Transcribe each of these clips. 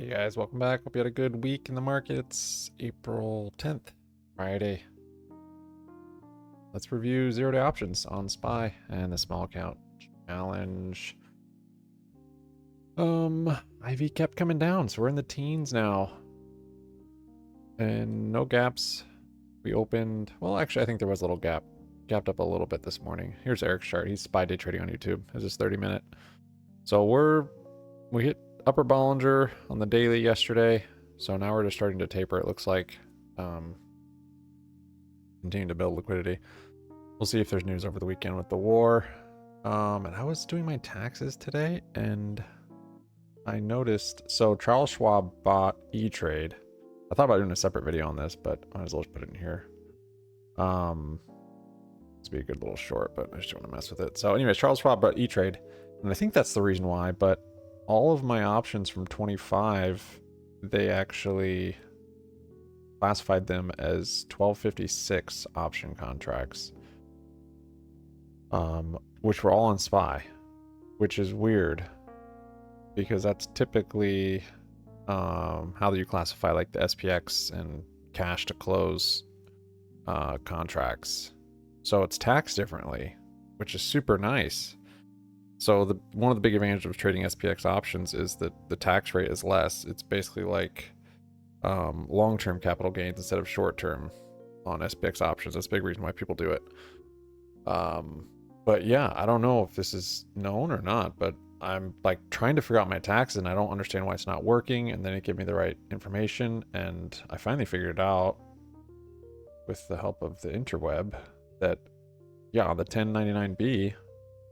Hey guys, welcome back. Hope you had a good week in the markets. April 10th, Friday. Let's review 0-day options on SPY and the small account challenge. IV kept coming down, so we're in the teens now. And no gaps. We opened, well, actually, I think there was a little gap. Gapped up a little bit this morning. Here's Eric's chart. He's SPY day trading on YouTube. This is 30-minute. So we hit upper Bollinger on the daily yesterday. So now we're just starting to taper, it looks like. Continue to build liquidity. We'll see if there's news over the weekend with the war. And I was doing my taxes today, and I noticed, so Charles Schwab bought E-Trade. I thought about doing a separate video on this, but I might as well just put it in here. This would be a good little short, but I just don't want to mess with it. So anyways, Charles Schwab bought E-Trade, and I think that's the reason why, but all of my options from 25, they actually classified them as 1256 option contracts, which were all on SPY, which is weird because that's typically how you classify like the SPX and cash to close contracts. So it's taxed differently, which is super nice. So one of the big advantages of trading SPX options is that the tax rate is less. It's basically like long-term capital gains instead of short-term on SPX options. That's a big reason why people do it. But yeah, I don't know if this is known or not, but I'm like trying to figure out my taxes and I don't understand why it's not working. And then it gave me the right information, and I finally figured it out with the help of the interweb that yeah, the 1099B,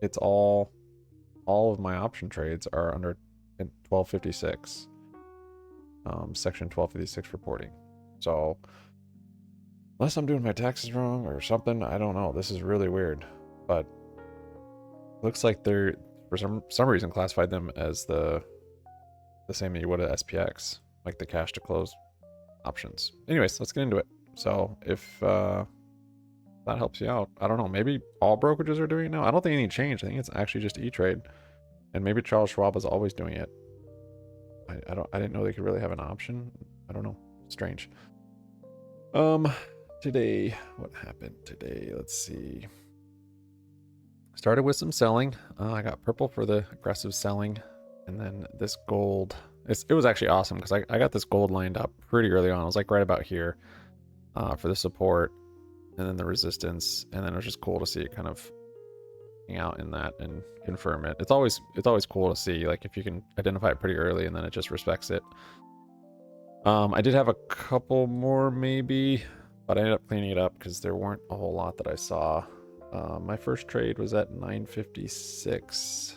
it's all of my option trades are under 1256. Section 1256 reporting. So unless I'm doing my taxes wrong or something, I don't know. This is really weird, but looks like they're for some reason classified them as the same that you would at SPX, like the cash to close options. Anyways, let's get into it. So if that helps you out, I don't know, maybe all brokerages are doing it now. I don't think any changed. I think it's actually just E-Trade, and maybe Charles Schwab is always doing it. I didn't know they could really have an option. I don't know. Strange. Today, what happened today? Let's see. Started with some selling. I got purple for the aggressive selling, and then this gold. It was actually awesome because I got this gold lined up pretty early on. It was like right about here for the support, and then the resistance, and then it was just cool to see it kind of hang out in that and confirm it. It's always cool to see, like, if you can identify it pretty early and then it just respects it. I did have a couple more maybe, but I ended up cleaning it up because there weren't a whole lot that I saw. My first trade was at 956,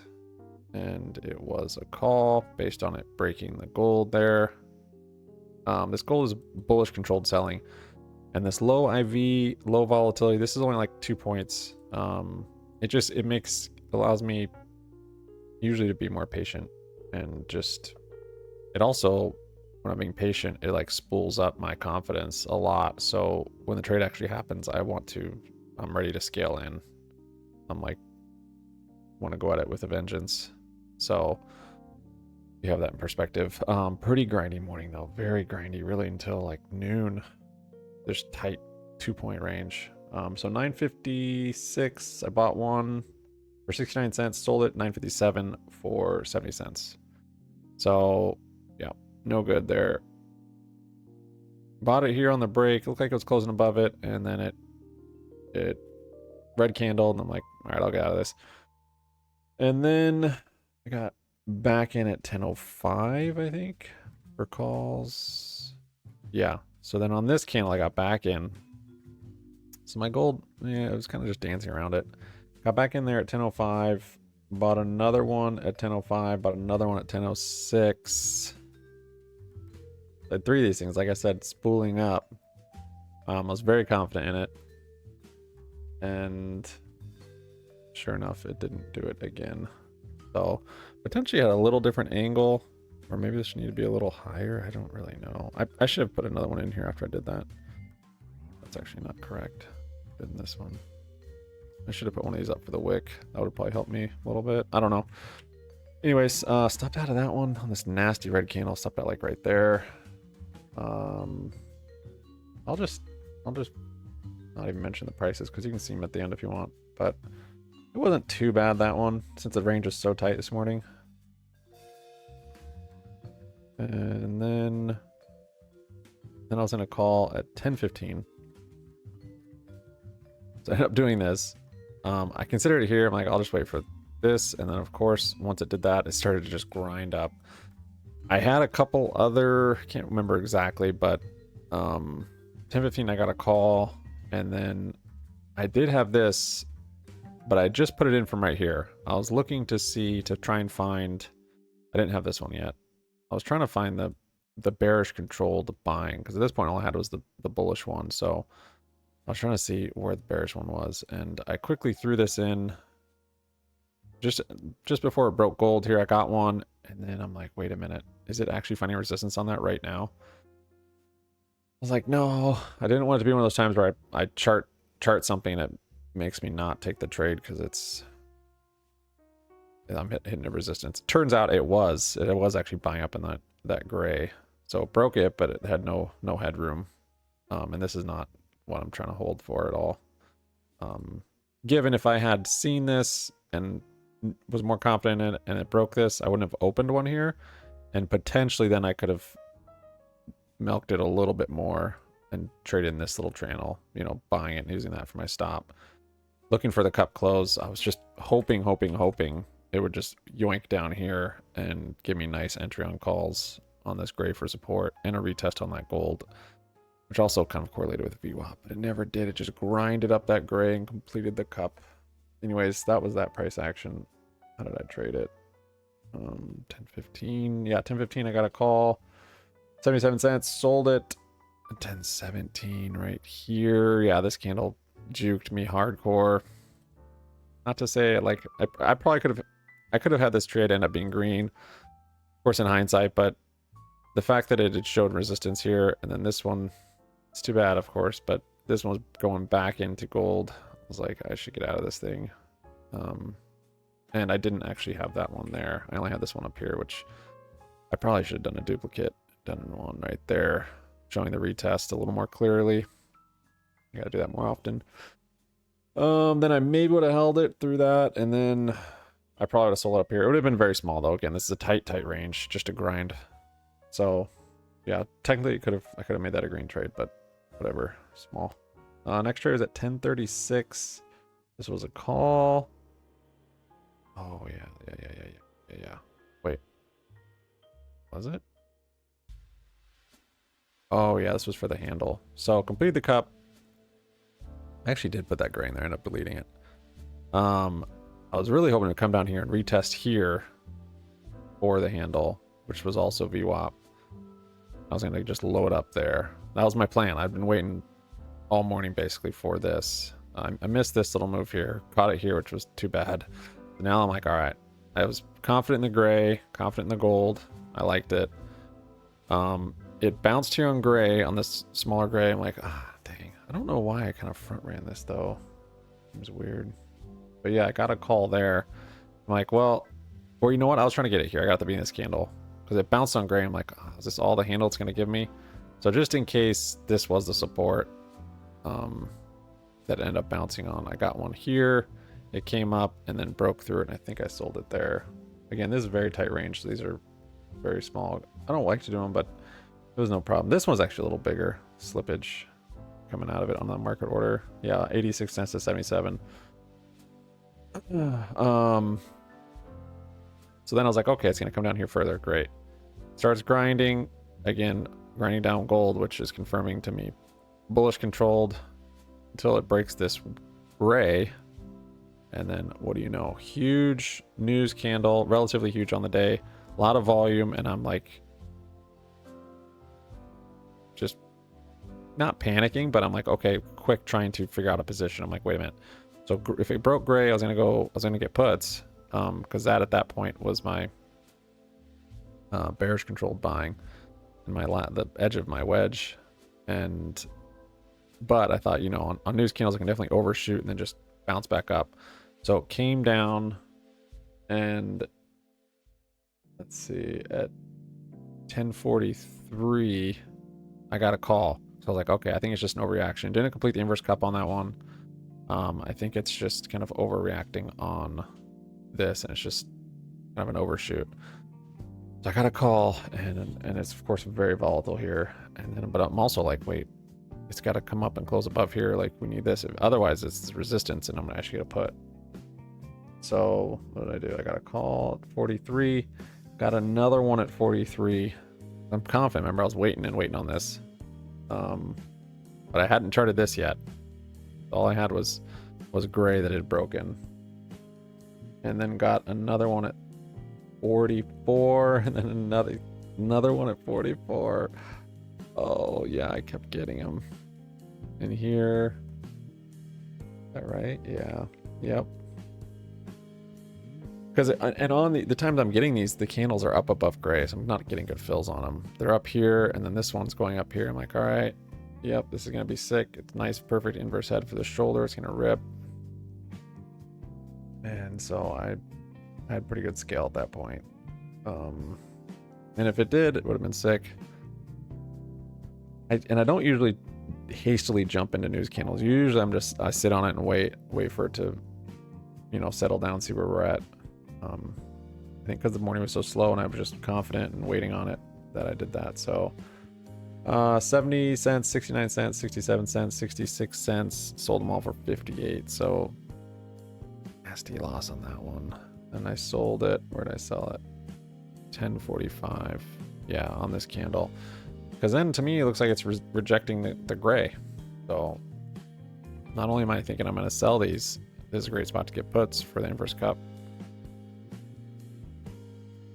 and it was a call based on it breaking the gold there. This gold is bullish controlled selling, and this low IV, low volatility, this is only like 2 points. It allows me usually to be more patient, and just, it also, when I'm being patient, it like spools up my confidence a lot. So when the trade actually happens, I'm ready to scale in. I'm like, want to go at it with a vengeance. So you have that in perspective. Pretty grindy morning though, very grindy, really until like noon. There's tight 2-point range. So 956, I bought one for 69 cents, sold it 957 for 70 cents. So yeah, no good there. Bought it here on the break, looked like it was closing above it, and then it red candle, and I'm like, all right, I'll get out of this. And then I got back in at 10:05, I think, for calls. Yeah, so then on this candle I got back in. So my gold, yeah, it was kind of just dancing around it. Got back in there at 10:05, bought another one at 10:05, bought another one at 10:06. Like 3 of these things, like I said, spooling up. I was very confident in it, and sure enough, it didn't do it again. So potentially had a little different angle, or maybe this should need to be a little higher. I don't really know. I should have put another one in here after I did that. That's actually not correct. In this one, I should have put one of these up for the wick. That would probably help me a little bit. I don't know. Anyways, stopped out of that one on this nasty red candle. Stopped out like right there. I'll just not even mention the prices because you can see them at the end if you want. But it wasn't too bad, that one, since the range was so tight this morning. And then I was in a call at 10:15. So I ended up doing this. I considered it here. I'm like, I'll just wait for this. And then, of course, once it did that, it started to just grind up. I had a couple other, I can't remember exactly, but 10:15 I got a call. And then I did have this, but I just put it in from right here. I was looking to try and find, I didn't have this one yet. I was trying to find the bearish controlled buying, because at this point all I had was the bullish one. So I was trying to see where the bearish one was, and I quickly threw this in just before it broke gold here. I got one, and then I'm like, wait a minute, is it actually finding resistance on that right now? I was like, no, I didn't want it to be one of those times where I chart something that makes me not take the trade because I'm hitting a resistance. Turns out it was actually buying up in that gray. So it broke it, but it had no headroom. And this is not what I'm trying to hold for at all. Given if I had seen this and was more confident in it and it broke this, I wouldn't have opened one here. And potentially then I could have milked it a little bit more and traded in this little channel, buying it and using that for my stop. Looking for the cup close. I was just hoping it would just yoink down here and give me nice entry on calls on this gray for support and a retest on that gold, which also kind of correlated with VWAP, but it never did. It just grinded up that gray and completed the cup. Anyways, that was that price action. How did I trade it? 10:15. Yeah, 10:15 I got a call. 77 cents, sold it. 10:17 right here. Yeah, this candle juked me hardcore. Not to say like I probably could have had this trade end up being green, of course in hindsight, but the fact that it had showed resistance here, and then this one, it's too bad of course, but this one was going back into gold. I was like, I should get out of this thing. And I didn't actually have that one there. I only had this one up here, which I probably should have done a duplicate. Done one right there, showing the retest a little more clearly. I gotta do that more often. Then I maybe would have held it through that, and then I probably would have sold it up here. It would have been very small though. Again, this is a tight range, just a grind. So yeah, technically I could have made that a green trade, but whatever, small. Next trade was at 10:36. This was a call. Oh yeah. Wait, was it? Oh yeah, this was for the handle. So completed the cup. I actually did put that gray in there, ended up deleting it. I was really hoping to come down here and retest here for the handle, which was also VWAP. I was gonna just load up there. That was my plan. I've been waiting all morning basically for this. I missed this little move here, caught it here, which was too bad. But now I'm like, all right. I was confident in the gray, confident in the gold. I liked it. It bounced here on gray, on this smaller gray. I'm like, dang. I don't know why I kind of front ran this though. It was weird. But yeah, I got a call there. I'm like, well, or you know what? I was trying to get it here. I got the beginning of this candle because it bounced on gray. I'm like, is this all the handle it's going to give me? So just in case this was the support that ended up bouncing on, I got one here. It came up and then broke through it, and I think I sold it there. Again, this is a very tight range, so these are very small. I don't like to do them, but it was no problem. This one's actually a little bigger slippage coming out of it on the market order. Yeah, 86 cents to 77. So then I was like, okay, it's gonna come down here further. Great. Starts grinding again, grinding down gold, which is confirming to me bullish controlled until it breaks this gray. And then what do you know? Huge news candle, relatively huge on the day, a lot of volume, and I'm like just not panicking, but I'm like, okay, quick, trying to figure out a position. I'm like, wait a minute. So if it broke gray, I was gonna get puts, because that at that point was my bearish controlled buying and the edge of my wedge. But I thought, on news candles, I can definitely overshoot and then just bounce back up. So it came down and let's see, at 10:43, I got a call. So I was like, okay, I think it's just an overreaction. Didn't complete the inverse cup on that one. I think it's just kind of overreacting on this, and it's just kind of an overshoot. So I got a call, and it's of course very volatile here. And then, but I'm also like, wait, it's got to come up and close above here. Like we need this. Otherwise, it's resistance, and I'm actually gonna put. So what did I do? I got a call at 43. Got another one at 43. I'm confident. Remember, I was waiting on this. But I hadn't charted this yet. All I had was gray that had broken. And then got another one at 44, and then another one at 44. Oh yeah, I kept getting them. And here. Is that right? Yeah. Yep. Because and on the times I'm getting these, the candles are up above gray, so I'm not getting good fills on them. They're up here, and then this one's going up here. I'm like, all right, yep, this is gonna be sick. It's nice, perfect inverse head for the shoulder. It's gonna rip. And so I had pretty good scale at that point. And if it did, it would have been sick. I don't usually hastily jump into news candles. Usually I sit on it and wait for it to, settle down, see where we're at. I think because the morning was so slow and I was just confident and waiting on it that I did that. So 70 cents, 69 cents, 67 cents, 66 cents, sold them all for 58. So nasty loss on that one. And I sold it. Where did I sell it? 10:45. Yeah, on this candle. Because then to me it looks like it's rejecting the gray. So not only am I thinking I'm going to sell these, this is a great spot to get puts for the inverse cup.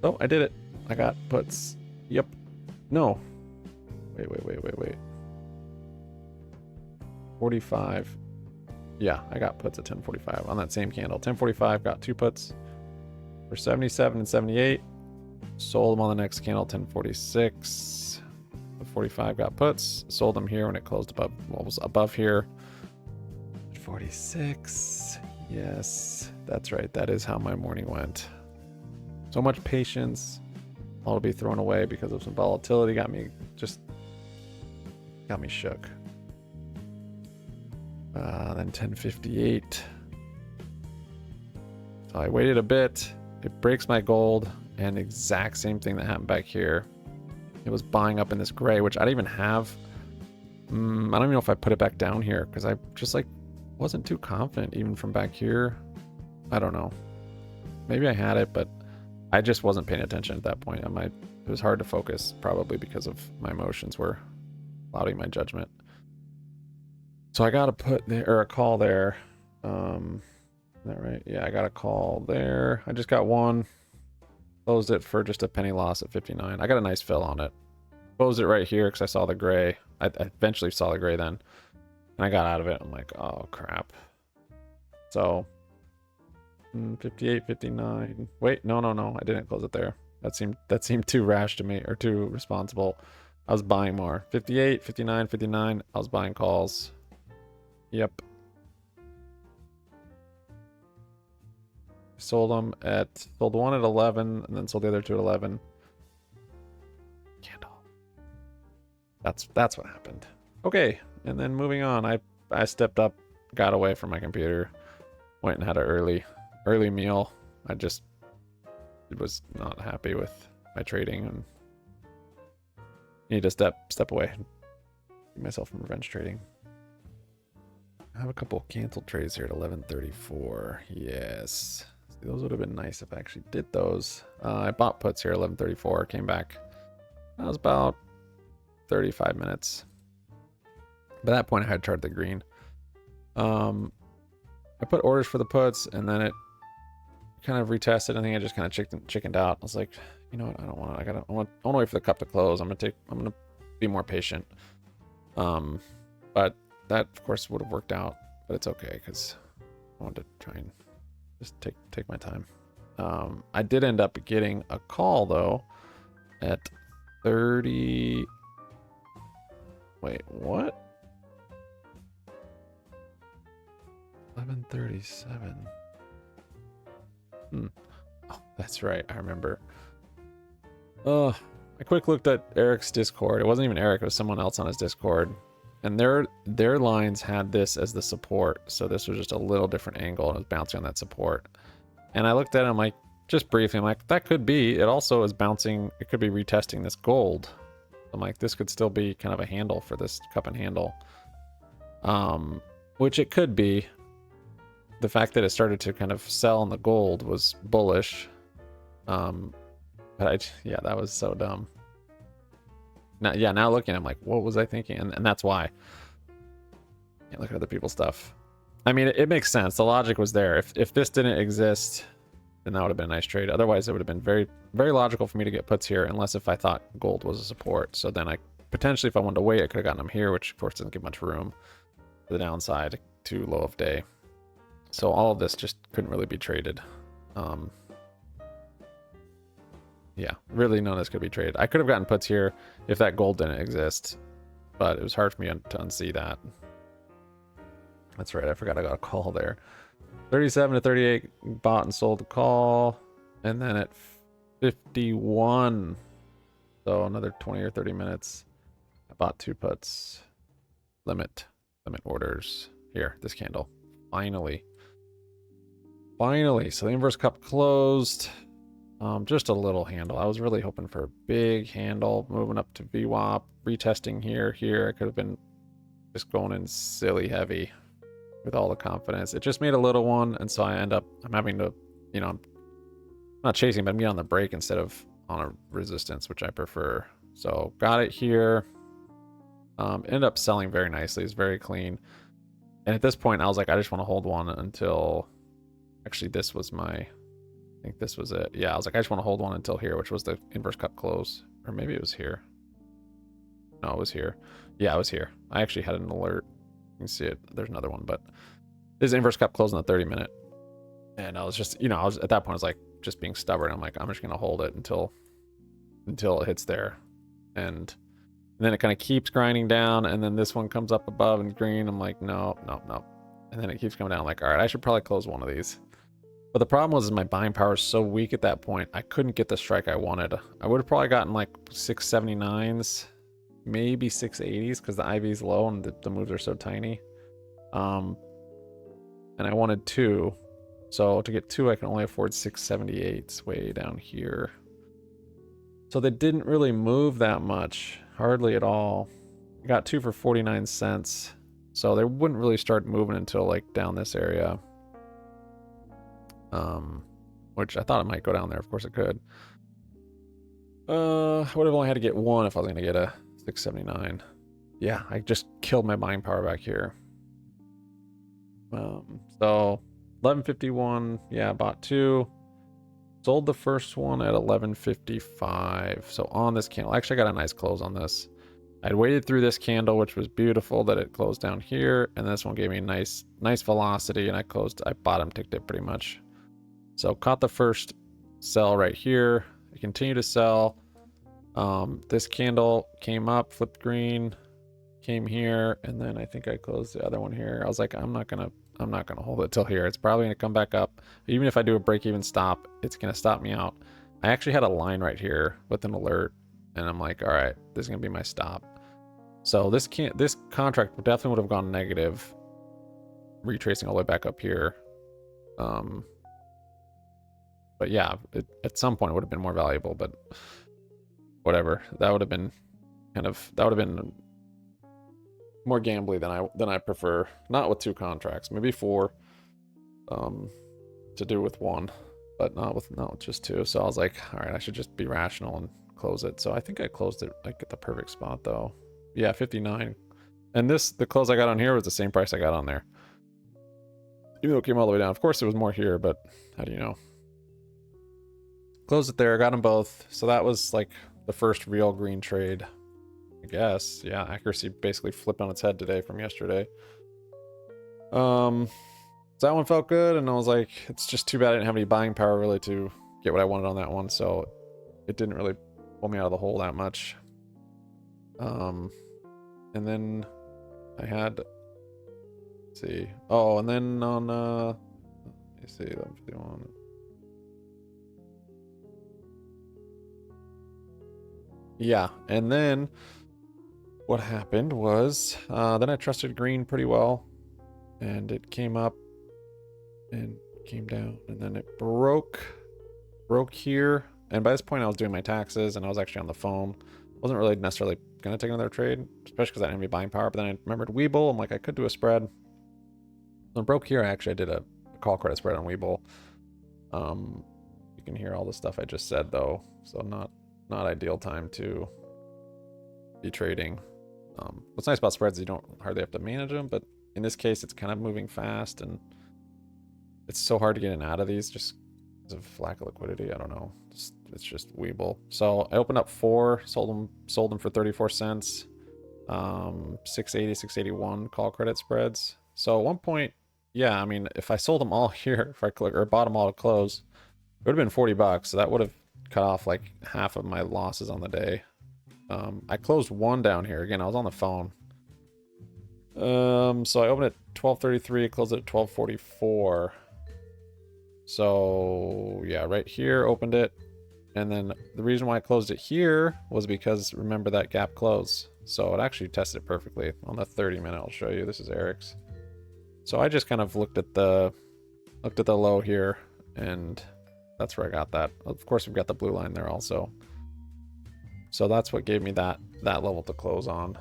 Oh, I did it. I got puts. Yep. No. Wait. 45. Yeah, I got puts at 10:45 on that same candle. 10:45 got two puts for 77 and 78. Sold them on the next candle, 10:46. The 45 got puts. Sold them here when it closed above. What was above here? 46. Yes, that's right. That is how my morning went. So much patience, all to be thrown away because of some volatility. Got me shook. Then 10:58. So I waited a bit. It breaks my gold, and exact same thing that happened back here. It was buying up in this gray, which I don't even have. I don't even know if I put it back down here because I just wasn't too confident even from back here. I don't know. Maybe I had it, but I just wasn't paying attention at that point. It was hard to focus, probably because of my emotions were clouding my judgment. So I got a put there, or a call there. Is that right? Yeah, I got a call there. I just got one. Closed it for just a penny loss at 59. I got a nice fill on it. Closed it right here because I saw the gray. I eventually saw the gray then. And I got out of it. I'm like, oh crap. So 58, 59. Wait, no. I didn't close it there. That seemed too rash to me, or too responsible. I was buying more. 58, 59, 59. I was buying calls. Yep. Sold one at 11 and then sold the other two at 11. Candle. That's what happened. Okay, and then moving on, I stepped up, got away from my computer, went and had an early meal. I just was not happy with my trading and need to step away and keep myself from revenge trading. I have a couple canceled trades here at 11:34. Yes. See, those would have been nice if I actually did those. I bought puts here at 11:34, came back. That was about 35 minutes. By that point, I had charted the green. I put orders for the puts, and then it kind of retested. I think I just kind of chickened out. I was like, you know what? I don't want it. I want to wait for the cup to close. I'm gonna be more patient. But that of course would have worked out, but it's okay because I wanted to try and just take my time. I did end up getting a call though at 30. Wait, what? 11:37. Oh, that's right. I remember. I quick looked at Eric's Discord. It wasn't even Eric, it was someone else on his Discord. And their lines had this as the support. So this was just a little different angle and it was bouncing on that support. And I looked at it, I'm like, just briefly, I'm like, that could be. It also is bouncing, it could be retesting this gold. I'm like, this could still be kind of a handle for this cup and handle. Which it could be. The fact that it started to kind of sell on the gold was bullish. But yeah, that was so dumb. Now looking, I'm like, what was I thinking? And that's why. Can't look at other people's stuff. I mean, it makes sense. The logic was there. If this didn't exist, then that would have been a nice trade. Otherwise, it would have been very, very logical for me to get puts here, unless if I thought gold was a support. So then I potentially, if I wanted to wait, I could have gotten them here, which of course doesn't give much room to the downside, too low of day. So all of this just couldn't really be traded. Yeah, really none of this could be traded. I could have gotten puts here if that gold didn't exist, but it was hard for me to unsee that. That's right, I forgot I got a call there. 37 to 38 bought and sold the call, and then at 51, so another 20 or 30 minutes, I bought 2 puts. Limit orders. Here, this candle. Finally, so the inverse cup closed. Just a little handle. I was really hoping for a big handle, moving up to VWAP, retesting here. I could have been just going in silly heavy with all the confidence. It just made a little one, and so I'm having to, I'm not chasing, but I'm getting on the break instead of on a resistance, which I prefer. So got it here. Ended up selling very nicely. It's very clean. And at this point, I was like, I just want to hold one until, actually, this was I think this was it. Yeah, I was like, I just want to hold one until here, which was the inverse cup close. Or maybe it was here. No, it was here. Yeah, it was here. I actually had an alert. You can see it. There's another one, but this inverse cup closed in the 30 minute. And I was just, I was at that point, I was like, just being stubborn. I'm like, I'm just going to hold it until it hits there. And then it kind of keeps grinding down. And then this one comes up above and green. I'm like, no. And then it keeps coming down. I'm like, all right, I should probably close one of these. But the problem was my buying power is so weak at that point, I couldn't get the strike I wanted. I would have probably gotten like 679s, maybe 680s, because the IV is low and the moves are so tiny. And I wanted 2. So to get 2, I can only afford 678s way down here. So they didn't really move that much, hardly at all. I got 2 for 49 cents. So they wouldn't really start moving until like down this area. Which I thought it might go down there. Of course it could. I would have only had to get 1 if I was going to get a 679. Yeah, I just killed my buying power back here. So 1151. Yeah, bought 2. Sold the first one at 1155. So on this candle, actually I got a nice close on this. I'd waited through this candle, which was beautiful that it closed down here, and this one gave me nice velocity, and I bottom ticked it pretty much. So caught the first sell right here. I continue to sell. This candle came up, flipped green, came here, and then I think I closed the other one here. I was like, I'm not gonna hold it till here. It's probably gonna come back up. Even if I do a break-even stop, it's gonna stop me out. I actually had a line right here with an alert, and I'm like, all right, this is gonna be my stop. So this contract definitely would have gone negative, retracing all the way back up here. But yeah, at some point it would have been more valuable, but whatever. That would have been more gambly than I prefer. Not with 2 contracts, maybe 4 to do with 1, but not with just 2. So I was like, all right, I should just be rational and close it. So I think I closed it like at the perfect spot though. Yeah, 59. And the close I got on here was the same price I got on there. Even though it came all the way down. Of course, there was more here, but how do you know? Closed it there, got them both. So that was like the first real green trade, I guess. Yeah, accuracy basically flipped on its head today from yesterday. So that one felt good, and I was like, it's just too bad I didn't have any buying power really to get what I wanted on that one, so it didn't really pull me out of the hole that much. And then I had, let's see. Oh, and then on let me see, 1151. Yeah, and then what happened was then I trusted green pretty well, and it came up and came down, and then it broke here. And by this point, I was doing my taxes, and I was actually on the phone. Wasn't really necessarily gonna take another trade, especially because I didn't have any buying power. But then I remembered Webull. I'm like, I could do a spread. When it broke here, actually, I did a call credit spread on Webull. You can hear all the stuff I just said though, so not ideal time to be trading. What's nice about spreads is you don't hardly have to manage them, but in this case, it's kind of moving fast, and it's so hard to get in and out of these just because of lack of liquidity. I don't know. It's just Weeble. So I opened up 4, sold them for 34 cents. 680, 681 call credit spreads. So at one point, yeah, I mean, if I sold them all here, if I click or bought them all to close, it would have been 40 bucks. So that would have cut off like half of my losses on the day. I closed one down here. Again, I was on the phone. So I opened at 12:33, closed it at 12:44. So yeah, right here, opened it. And then the reason why I closed it here was because remember that gap close. So it actually tested it perfectly on the 30-minute. I'll show you. This is Eric's. So I just kind of looked at the low here, and that's where I got that. Of course, we've got the blue line there also. So that's what gave me that level to close on.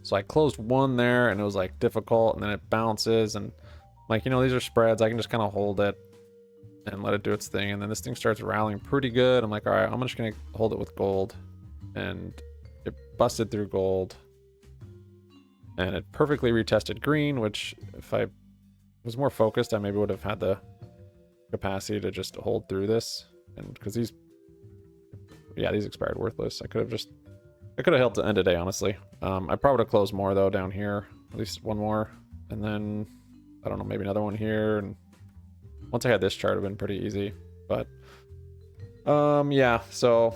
So I closed one there, and it was like difficult, and then it bounces, and like, you know, these are spreads. I can just kind of hold it and let it do its thing. And then this thing starts rallying pretty good. I'm like, all right, I'm just going to hold it with gold. And it busted through gold. And it perfectly retested green, which if I was more focused, I maybe would have had the capacity to just hold through this. And because these expired worthless. I could have helped to end today, honestly. I probably would have closed more though down here, at least one more. And then, I don't know, maybe another one here. And once I had this chart, it would have been pretty easy. But yeah, so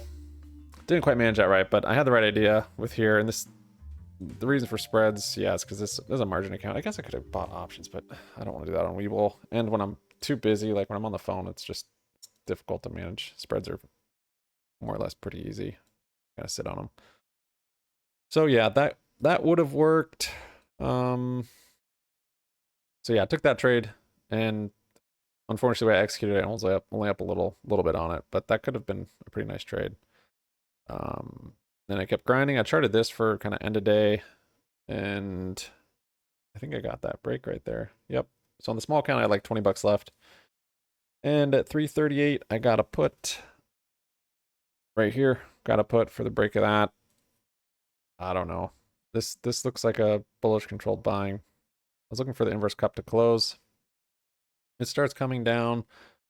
didn't quite manage that right, but I had the right idea with here. And the reason for spreads, yeah, it's because this is a margin account. I guess I could have bought options, but I don't want to do that on Webull. And when I'm too busy, like when I'm on the phone, it's difficult to manage. Spreads are more or less pretty easy. Gotta sit on them. So yeah, that would have worked. So yeah, I took that trade, and unfortunately, I executed it. I was only up a little bit on it, but that could have been a pretty nice trade. Then I kept grinding. I charted this for kind of end of day, and I think I got that break right there. Yep. So on the small count, I had like 20 bucks left. And at 338, I got a put right here. Got a put for the break of that. I don't know. This looks like a bullish controlled buying. I was looking for the inverse cup to close. It starts coming down.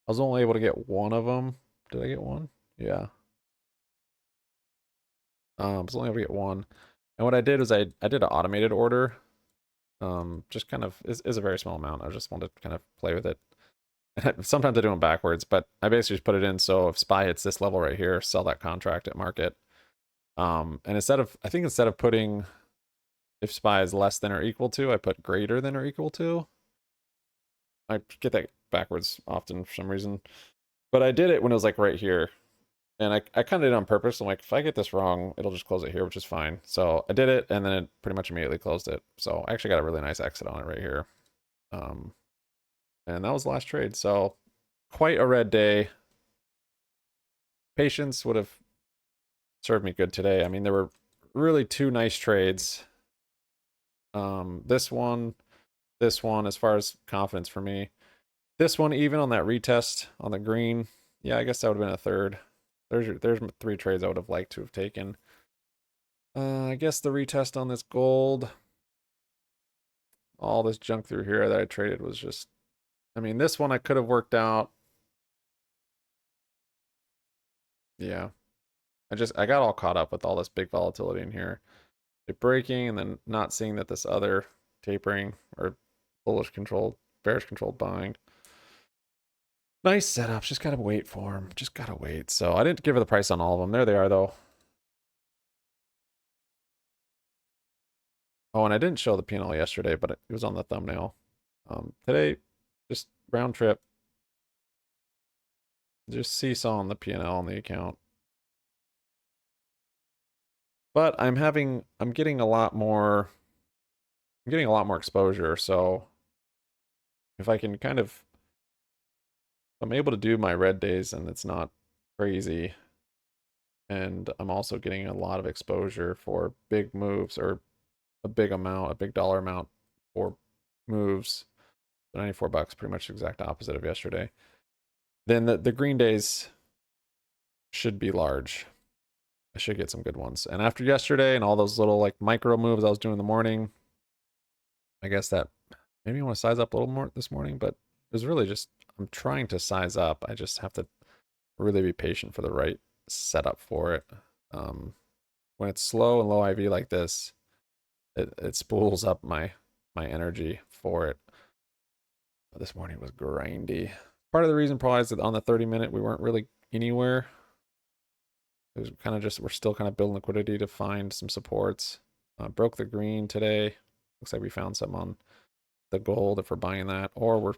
I was only able to get one of them. Did I get one? Yeah. I was only able to get one. And what I did is I did an automated order. Just kind of is a very small amount. I just wanted to kind of play with it. Sometimes I do them backwards, but I basically just put it in so if SPY hits this level right here, sell that contract at market. And instead of putting if SPY is less than or equal to, I put greater than or equal to. I get that backwards often for some reason. But I did it when it was like right here. And I kind of did it on purpose. I'm like, if I get this wrong, it'll just close it here, which is fine. So I did it, and then it pretty much immediately closed it. So I actually got a really nice exit on it right here. And that was the last trade. So quite a red day. Patience would have served me good today. I mean, there were really two nice trades. This one, as far as confidence for me. This one, even on that retest on the green, yeah, I guess that would have been a third. There's 3 trades I would have liked to have taken. I guess the retest on this gold, all this junk through here that I traded was just, I mean, this one I could have worked out. Yeah. I got all caught up with all this big volatility in here. It breaking and then not seeing that this other tapering or bullish controlled, bearish controlled buying. Nice setups. Just gotta wait for them. Just gotta wait. So I didn't give her the price on all of them. There they are though. Oh, and I didn't show the P&L yesterday, but it was on the thumbnail. Today, just round trip. Just seesaw on the P&L on the account. But I'm getting a lot more, exposure. So if I can if I'm able to do my red days and it's not crazy, and I'm also getting a lot of exposure for big moves or a big dollar amount for moves. $94, pretty much the exact opposite of yesterday. Then the green days should be large. I should get some good ones. And after yesterday and all those little like micro moves I was doing in the morning, I guess that maybe I want to size up a little more this morning, but it was really just I'm trying to size up. I just have to really be patient for the right setup for it. When it's slow and low IV like this, it spools up my energy for it. But this morning was grindy. Part of the reason probably is that on the 30-minute we weren't really anywhere. It was kind of just we're still kind of building liquidity to find some supports. Broke the green today. Looks like we found some on the gold if we're buying that, or we're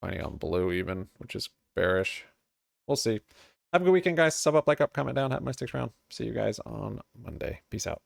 finding on blue even, which is bearish. We'll see. Have a good weekend, guys. Sub up, like up, comment down. Have a nice next round. See you guys on Monday. Peace out.